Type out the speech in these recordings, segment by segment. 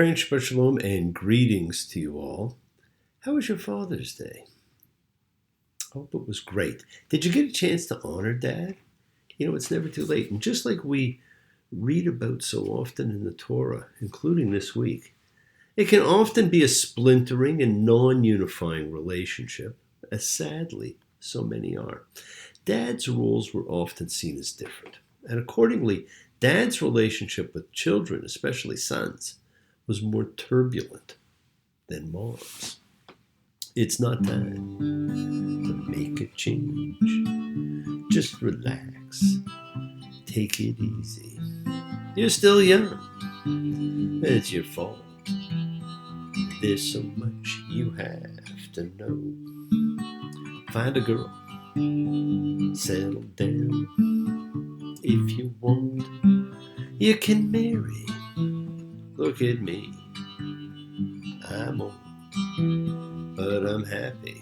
Friends, Shabbat Shalom, and greetings to you all. How was your Father's Day? I hope it was great. Did you get a chance to honor Dad? You know, it's never too late. And just like we read about so often in the Torah, including this week, it can often be a splintering and non-unifying relationship, as sadly so many are. Dad's roles were often seen as different. And accordingly, Dad's relationship with children, especially sons, was more turbulent than Mom's. It's not time to make a change. Just relax. Take it easy. You're still young. It's your fault. There's so much you have to know. Find a girl. Settle down. If you want, you can marry. Look at me, I'm old, but I'm happy.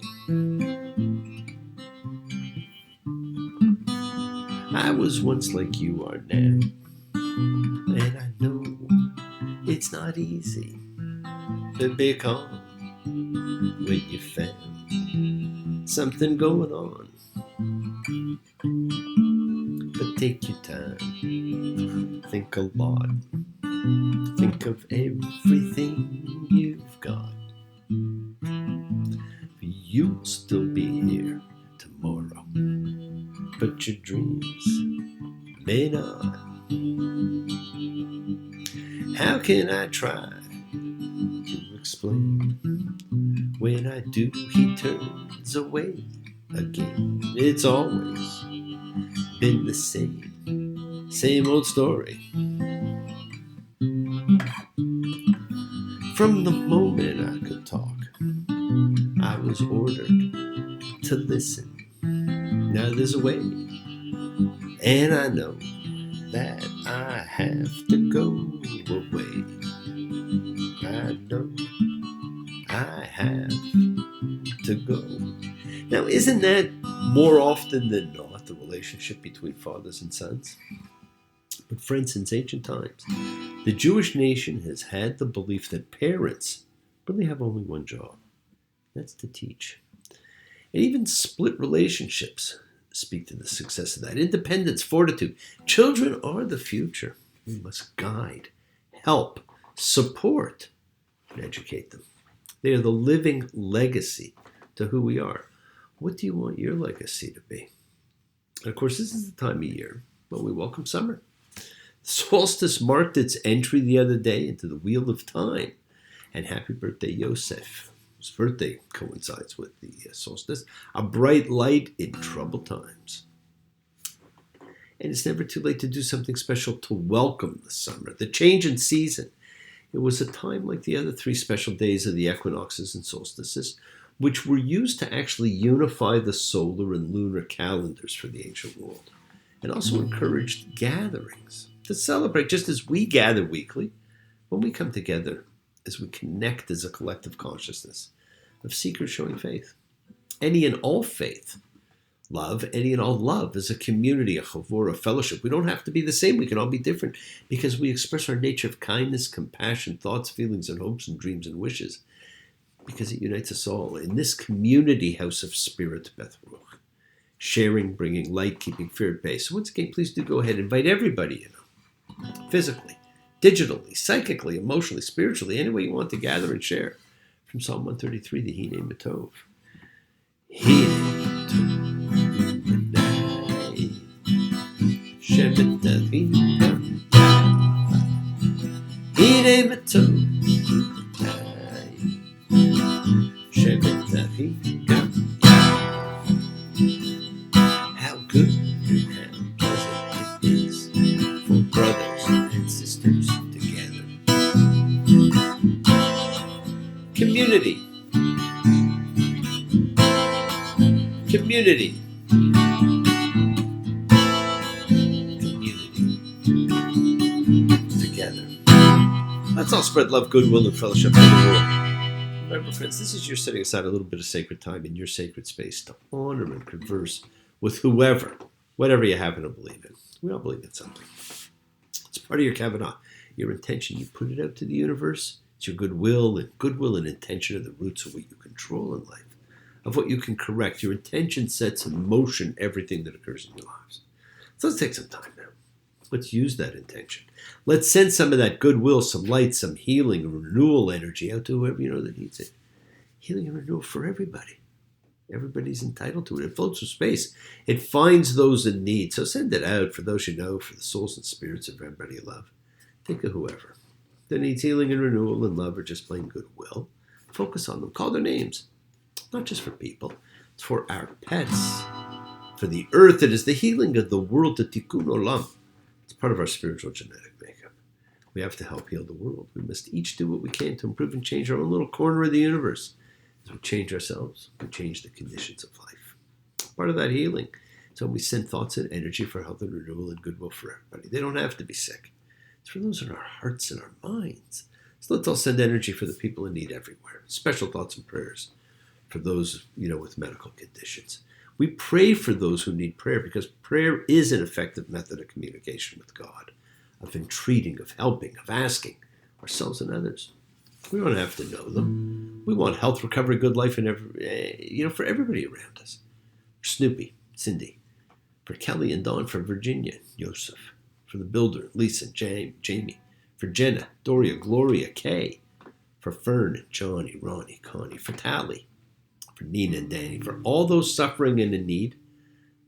I was once like you are now, and I know it's not easy to be calm when you found something going on. But take your time, think a lot. Think of everything you've got. You'll still be here tomorrow, but your dreams may not. How can I try to explain? When I do, he turns away again. It's always been the same old story. From the moment I could talk, I was ordered to listen. Now there's a way, and I know that I have to go away. I know I have to go. Now, isn't that more often than not the relationship between fathers and sons? But friends, since ancient times, the Jewish nation has had the belief that parents really have only one job. That's to teach. And even split relationships speak to the success of that. Independence, fortitude. Children are the future. We must guide, help, support, and educate them. They are the living legacy to who we are. What do you want your legacy to be? And of course, this is the time of year when we welcome summer. Solstice marked its entry the other day into the wheel of time. And happy birthday, Yosef. His birthday coincides with the solstice. A bright light in troubled times. And it's never too late to do something special to welcome the summer, the change in season. It was a time like the other three special days of the equinoxes and solstices, which were used to actually unify the solar and lunar calendars for the ancient world, and also encouraged gatherings to celebrate, just as we gather weekly, when we come together, as we connect as a collective consciousness of seekers showing faith. Any and all faith, love, any and all love is a community, a chavor, a fellowship. We don't have to be the same. We can all be different because we express our nature of kindness, compassion, thoughts, feelings, and hopes, and dreams and wishes, because it unites us all in this community house of spirit, Beth Ruach. Sharing, bringing light, keeping fear at bay. So once again, please do go ahead and invite everybody in. Physically, digitally, psychically, emotionally, spiritually, any way you want to gather and share. From Psalm 133, the Hine Matov. Hine Matov, Shemet Avinu, Hine Matov, Shemet Avinu. How good and how pleasant it is for brothers and sisters together. Community. Community. Community. Together. Let's all spread love, goodwill, and fellowship in the world. Remember, friends, this is your setting aside a little bit of sacred time in your sacred space to honor and converse with whoever, whatever you happen to believe in. We all believe in something. It's part of your kavanah, your intention. You put it out to the universe, It's your goodwill, and goodwill and intention are the roots of what you control in life, of what you can correct. Your intention sets in motion everything that occurs in your lives. So let's take some time now. Let's use that intention. Let's send some of that goodwill, some light, some healing, and renewal energy out to whoever you know that needs it. Healing and renewal for everybody. Everybody's entitled to it. It floats through space. It finds those in need. So send it out for those you know, for the souls and spirits of everybody you love. Think of whoever that needs healing and renewal and love, or just plain goodwill. Focus on them. Call their names. Not just for people. It's for our pets. For the earth, it is the healing of the world, the tikkun olam. It's part of our spiritual genetic makeup. We have to help heal the world. We must each do what we can to improve and change our own little corner of the universe. As we change ourselves, we change the conditions of life. Part of that healing. So we send thoughts and energy for health and renewal and goodwill for everybody. They don't have to be sick. It's for those in our hearts and our minds. So let's all send energy for the people in need everywhere. Special thoughts and prayers for those, with medical conditions. We pray for those who need prayer, because prayer is an effective method of communication with God, of entreating, of helping, of asking ourselves and others. We don't have to know them. We want health, recovery, good life, and for everybody around us. For Snoopy, Cindy, for Kelly and Dawn, for Virginia, Joseph, for the builder, Lisa, Jamie, for Jenna, Doria, Gloria, Kay, for Fern and Johnny, Ronnie, Connie, for Tally, for Nina and Danny, for all those suffering and in need.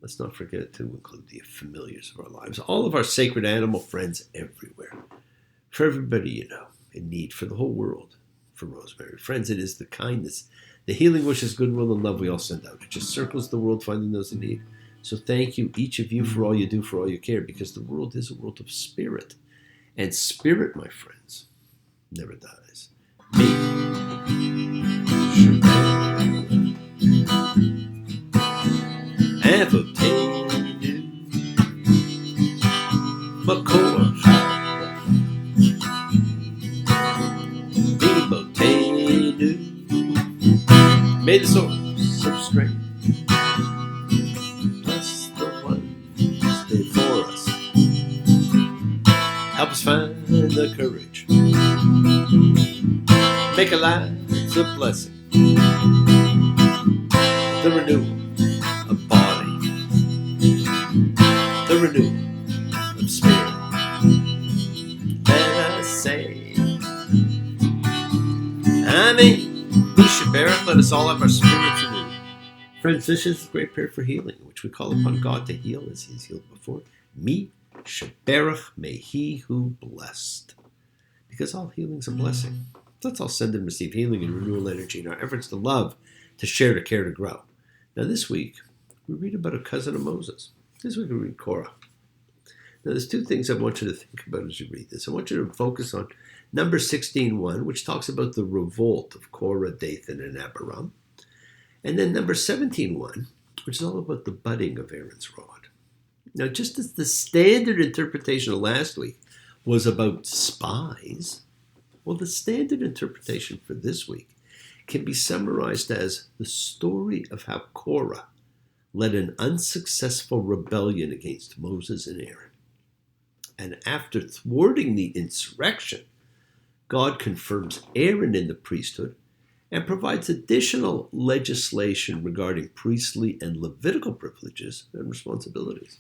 Let's not forget to include the familiars of our lives, all of our sacred animal friends everywhere, for everybody in need, for the whole world, for Rosemary. Friends, it is the kindness, the healing wishes, goodwill, and love we all send out. It just circles the world, finding those in need. So thank you, each of you, for all you do, for all you care, because the world is a world of spirit. And spirit, my friends, never dies. Me. Have obtained my korach. Be obtained. May the source of strength bless the ones before us. Help us find the courage. Make our lives a blessing. The renewal of body. The renewal of spirit. Let us say, Amen. Mishaberach, let us all have our spirits renewed. Friends, this is the great prayer for healing, which we call upon God to heal as He's healed before. Me, Shaberach, may He who blessed. Because all healing's a blessing. Let's all send and receive healing and renewal energy in our efforts to love, to share, to care, to grow. Now this week, we read about a cousin of Moses. This week we read Korah. Now there's two things I want you to think about as you read this. I want you to focus on number 16:1, which talks about the revolt of Korah, Dathan, and Abiram. And then number 17:1, which is all about the budding of Aaron's rod. Now, just as the standard interpretation of last week was about spies, well, the standard interpretation for this week can be summarized as the story of how Korah led an unsuccessful rebellion against Moses and Aaron. And after thwarting the insurrection, God confirms Aaron in the priesthood and provides additional legislation regarding priestly and Levitical privileges and responsibilities.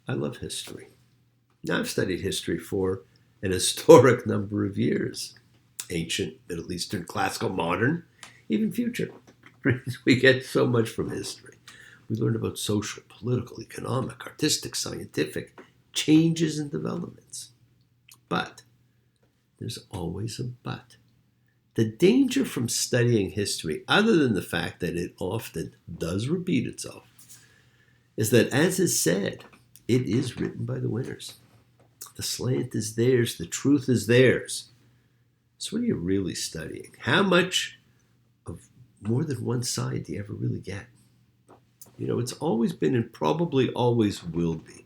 I love history. Now, I've studied history for an historic number of years. Ancient, Middle Eastern, classical, modern, even future. We get so much from history. We learn about social, political, economic, artistic, scientific changes and developments. But there's always a but. The danger from studying history, other than the fact that it often does repeat itself, is that, as is said, it is written by the winners. The slant is theirs. The truth is theirs. So what are you really studying? How much of more than one side do you ever really get? It's always been and probably always will be.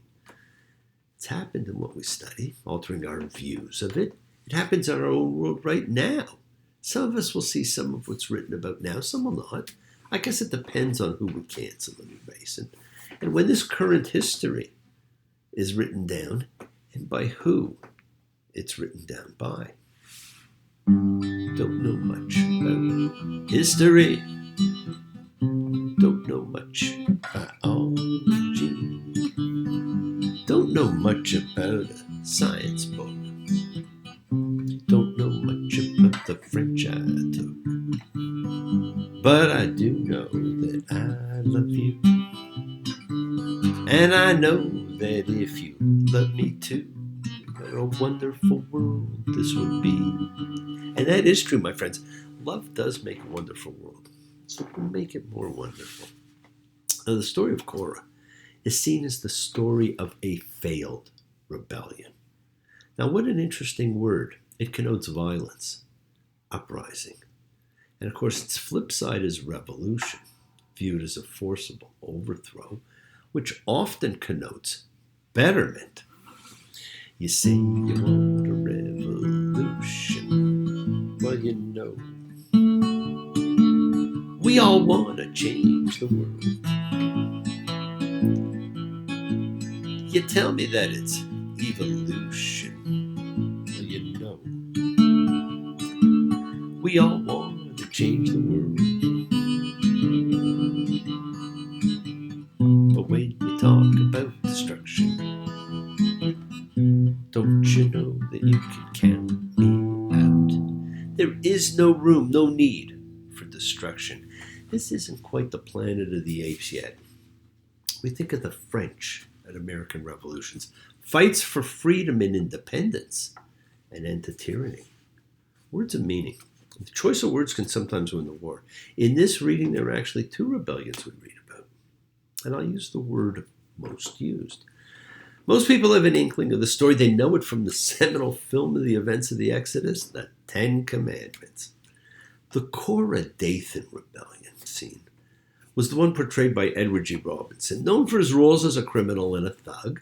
It's happened in what we study, altering our views of it. It happens in our own world right now. Some of us will see some of what's written about now, some will not. I guess it depends on who we cancel and erase. And when this current history is written down, and by who it's written down by. don't know much about history, don't know much biology, don't know much about a science book, don't know much about the French I took, but I do know that I love you, and I know that if you love me too, what a wonderful world this would be. And that is true, my friends. Love does make a wonderful world, so we'll make it more wonderful. Now, the story of Korah is seen as the story of a failed rebellion. Now, what an interesting word. It connotes violence, uprising. And of course, its flip side is revolution, viewed as a forcible overthrow, which often connotes betterment. You say you want a revolution. Well, you know, we all want to change the world. You tell me that it's evolution. Well, you know, we all want to change the world. But when you talk about destruction, don't you know that you can count me out? There is no room, no need for destruction. This isn't quite the Planet of the Apes yet. We think of the French and American revolutions, fights for freedom and independence, and end to tyranny. Words of meaning. The choice of words can sometimes win the war. In this reading, there are actually two rebellions we read about. And I'll use the word most used. Most people have an inkling of the story. They know it from the seminal film of the events of the Exodus, the Ten Commandments. The Korah-Dathan rebellion scene was the one portrayed by Edward G. Robinson, known for his roles as a criminal and a thug.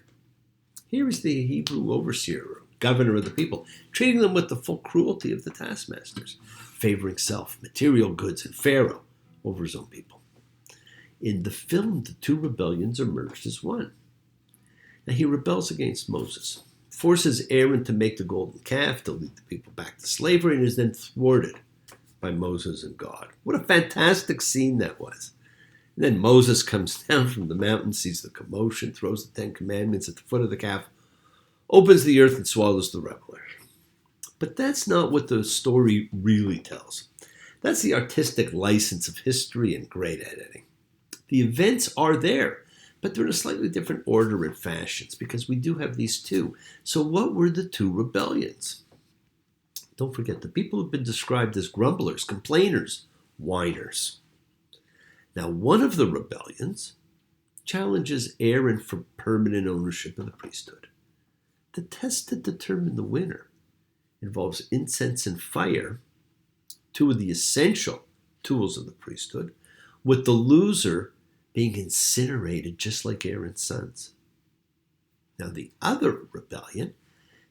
Here is the Hebrew overseer, or governor of the people, treating them with the full cruelty of the taskmasters, favoring self, material goods, and Pharaoh over his own people. In the film, the two rebellions emerged as one. Now, he rebels against Moses, forces Aaron to make the golden calf to lead the people back to slavery, and is then thwarted by Moses and God. What a fantastic scene that was. And then Moses comes down from the mountain, sees the commotion, throws the Ten Commandments at the foot of the calf, opens the earth and swallows the rebel. But that's not what the story really tells. That's the artistic license of history and great editing. The events are there, but they're in a slightly different order and fashions, because we do have these two. So what were the two rebellions? Don't forget, the people have been described as grumblers, complainers, whiners. Now, one of the rebellions challenges Aaron for permanent ownership of the priesthood. The test to determine the winner involves incense and fire, two of the essential tools of the priesthood, with the loser being incinerated just like Aaron's sons. Now, the other rebellion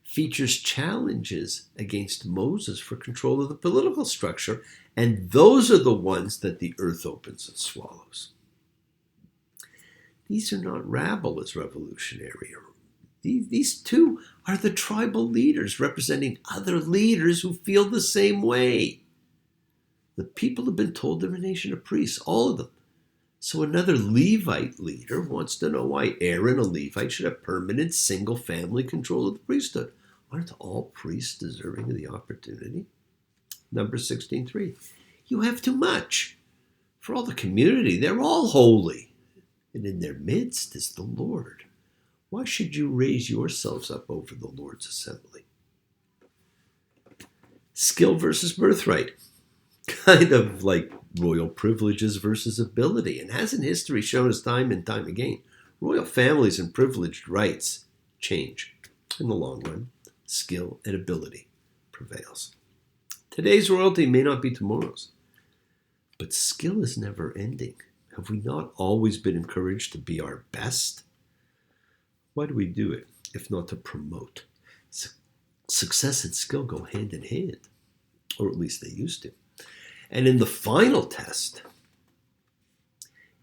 features challenges against Moses for control of the political structure, and those are the ones that the earth opens and swallows. These are not rabble as revolutionary. These two are the tribal leaders representing other leaders who feel the same way. The people have been told they're a nation of priests, all of them. So another Levite leader wants to know why Aaron, a Levite, should have permanent single-family control of the priesthood. Aren't all priests deserving of the opportunity? Numbers 16:3. You have too much. For all the community, they're all holy, and in their midst is the Lord. Why should you raise yourselves up over the Lord's assembly? Skill versus birthright. Kind of like royal privileges versus ability. And hasn't history shown us time and time again, royal families and privileged rights change. In the long run, skill and ability prevails. Today's royalty may not be tomorrow's, but skill is never ending. Have we not always been encouraged to be our best? Why do we do it, if not to promote? Success and skill go hand in hand, or at least they used to. And in the final test,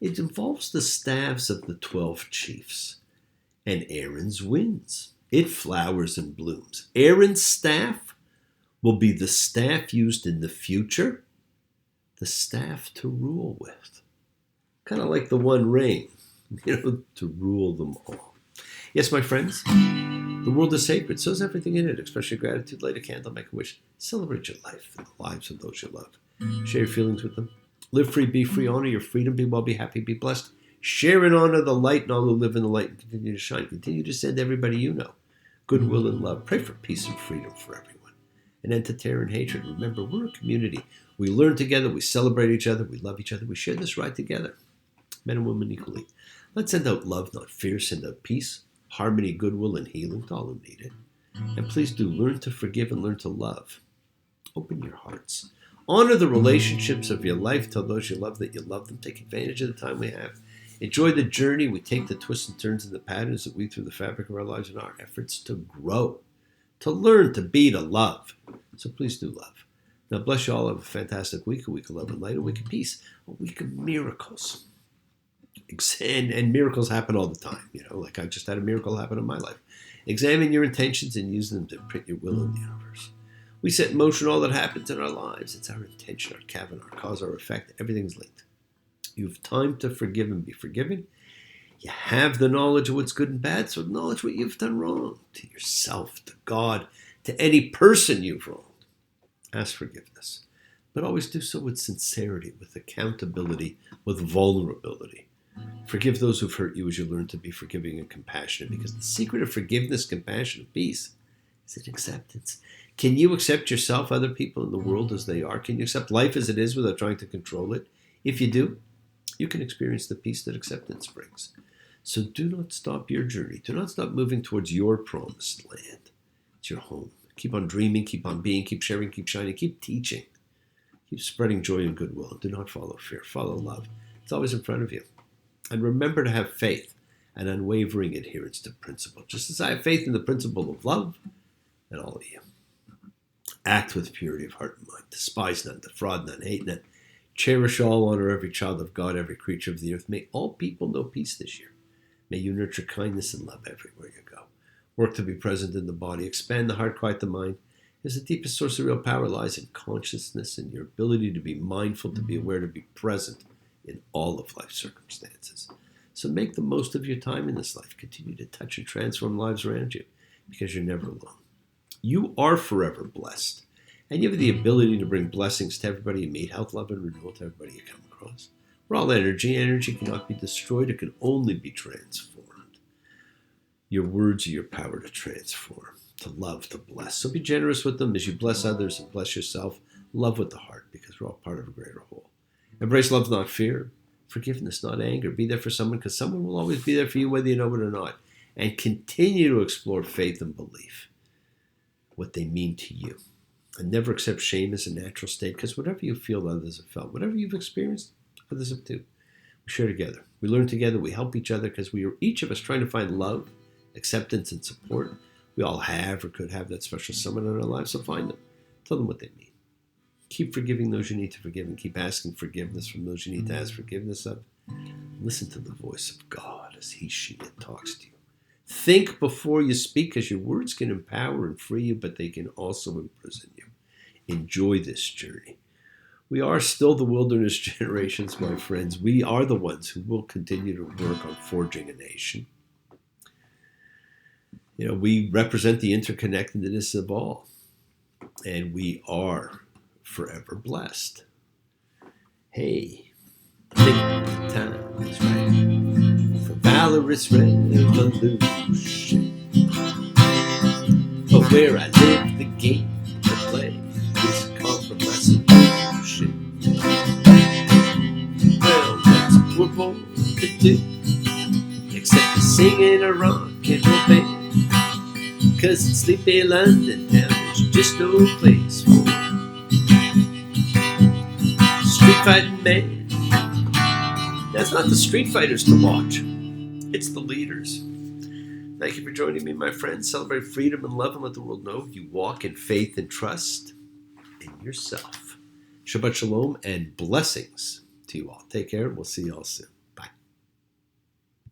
it involves the staffs of the 12 chiefs, and Aaron's wins. It flowers and blooms. Aaron's staff will be the staff used in the future, the staff to rule with. Kind of like the One Ring, to rule them all. Yes, my friends, the world is sacred. So is everything in it. Express your gratitude, light a candle, make a wish. Celebrate your life and the lives of those you love. Share your feelings with them. Live free, be free, honor your freedom, be well, be happy, be blessed. Share and honor the light and all who live in the light and continue to shine. Continue to send everybody you know goodwill and love. Pray for peace and freedom for everyone. An end to terror and hatred. Remember, we're a community. We learn together, we celebrate each other, we love each other, we share this ride together. Men and women equally. Let's send out love, not fear. Send out peace, harmony, goodwill, and healing to all who need it. And please do learn to forgive and learn to love. Open your hearts. Honor the relationships of your life. Tell those you love that you love them. Take advantage of the time we have. Enjoy the journey. We take the twists and turns and the patterns that weave through the fabric of our lives in our efforts to grow, to learn, to be, to love. So please do love. Now bless you all. Have a fantastic week, a week of love and light, a week of peace, a week of miracles. And miracles happen all the time. Like I just had a miracle happen in my life. Examine your intentions and use them to print your will in the universe. We set in motion all that happens in our lives. It's our intention, our kavana, our cause, our effect. Everything's linked. You have time to forgive and be forgiving. You have the knowledge of what's good and bad, so acknowledge what you've done wrong to yourself, to God, to any person you've wronged. Ask forgiveness, but always do so with sincerity, with accountability, with vulnerability. Forgive those who've hurt you as you learn to be forgiving and compassionate, because the secret of forgiveness, compassion, and peace is in acceptance. Can you accept yourself, other people in the world as they are? Can you accept life as it is without trying to control it? If you do, you can experience the peace that acceptance brings. So do not stop your journey. Do not stop moving towards your promised land. It's your home. Keep on dreaming, keep on being, keep sharing, keep shining, keep teaching. Keep spreading joy and goodwill. Do not follow fear. Follow love. It's always in front of you. And remember to have faith and unwavering adherence to principle. Just as I have faith in the principle of love and all of you. Act with purity of heart and mind. Despise none, defraud none, hate none. Cherish all, honor every child of God, every creature of the earth. May all people know peace this year. May you nurture kindness and love everywhere you go. Work to be present in the body. Expand the heart, quiet the mind. As the deepest source of real power lies in consciousness and your ability to be mindful, to be aware, to be present in all of life's circumstances. So make the most of your time in this life. Continue to touch and transform lives around you, because you're never alone. You are forever blessed. And you have the ability to bring blessings to everybody you meet, health, love, and renewal to everybody you come across. We're all energy. Energy cannot be destroyed. It can only be transformed. Your words are your power to transform, to love, to bless. So be generous with them as you bless others and bless yourself. Love with the heart, because we're all part of a greater whole. Embrace love, not fear. Forgiveness, not anger. Be there for someone, because someone will always be there for you, whether you know it or not. And continue to explore faith and belief, what they mean to you. And never accept shame as a natural state, because whatever you feel, others have felt. Whatever you've experienced, others have too. We share together. We learn together. We help each other, because we are each of us trying to find love, acceptance, and support. We all have or could have that special someone in our lives, so find them. Tell them what they mean. Keep forgiving those you need to forgive, and keep asking forgiveness from those you need to ask forgiveness of. Listen to the voice of God as he, she, it talks to you. Think before you speak, because your words can empower and free you, but they can also imprison you. Enjoy this journey. We are still the wilderness generations, my friends. We are the ones who will continue to work on forging a nation. We represent the interconnectedness of all, and we are forever blessed. Hey, I think the time is right for valorous revolution. But where I live, the game to play is compromise solution. Well, what's we're born to do, except to sing in a rock and roll band? 'Cause in sleepy London town, there's just no place for street fighting man. That's not the street fighters to watch. It's the leaders. Thank you for joining me, my friends. Celebrate freedom and love, and let the world know you walk in faith and trust in yourself. Shabbat shalom and blessings to you all. Take care. We'll see you all soon.